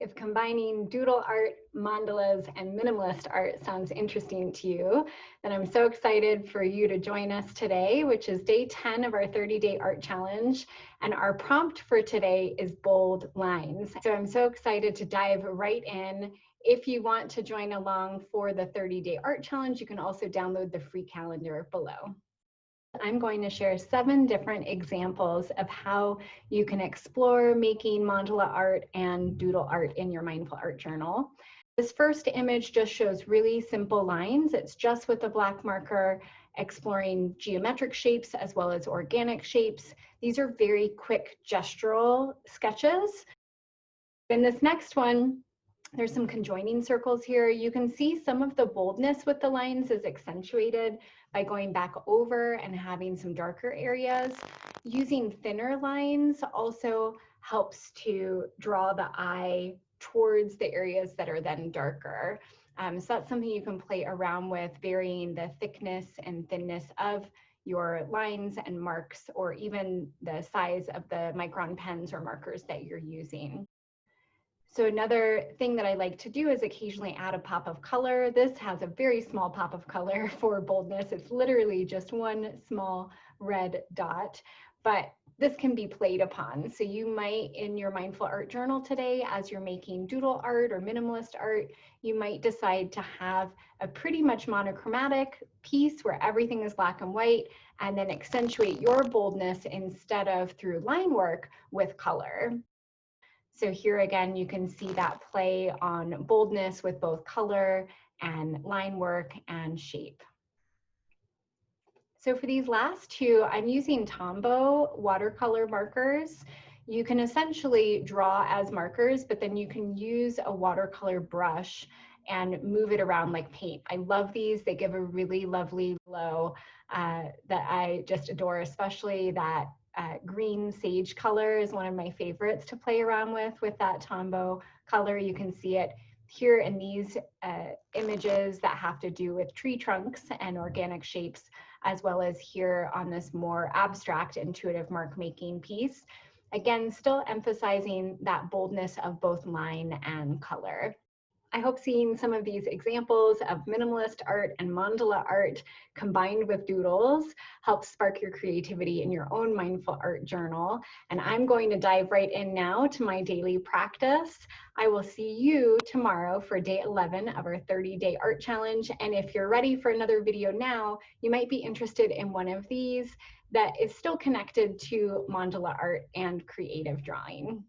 If combining doodle art, mandalas, and minimalist art sounds interesting to you, then I'm so excited for you to join us today, which is day 10 of our 30-day art challenge. And our prompt for today is bold lines. So I'm so excited to dive right in. If you want to join along for the 30-day art challenge, you can also download the free calendar below. I'm going to share 7 different examples of how you can explore making mandala art and doodle art in your mindful art journal. This first image just shows really simple lines. It's just with a black marker, exploring geometric shapes as well as organic shapes. These are very quick gestural sketches. In this next one, there's some conjoining circles here. You can see some of the boldness with the lines is accentuated by going back over and having some darker areas. Using thinner lines also helps to draw the eye towards the areas that are then darker. So that's something you can play around with, varying the thickness and thinness of your lines and marks, or even the size of the micron pens or markers that you're using. So another thing that I like to do is occasionally add a pop of color. This has a very small pop of color for boldness. It's literally just one small red dot, but this can be played upon. So you might, in your mindful art journal today, as you're making doodle art or minimalist art, you might decide to have a pretty much monochromatic piece where everything is black and white, and then accentuate your boldness instead of through line work with color. So here again, you can see that play on boldness with both color and line work and shape. So for these last two, I'm using Tombow watercolor markers. You can essentially draw as markers, but then you can use a watercolor brush and move it around like paint. I love these. They give a really lovely glow that I just adore, especially that green sage color is one of my favorites to play around with that Tombow color. You can see it here in these images that have to do with tree trunks and organic shapes, as well as here on this more abstract intuitive mark making piece. Again, still emphasizing that boldness of both line and color. I hope seeing some of these examples of minimalist art and mandala art combined with doodles helps spark your creativity in your own mindful art journal. And I'm going to dive right in now to my daily practice. I will see you tomorrow for day 11 of our 30-day art challenge. And if you're ready for another video now, you might be interested in one of these that is still connected to mandala art and creative drawing.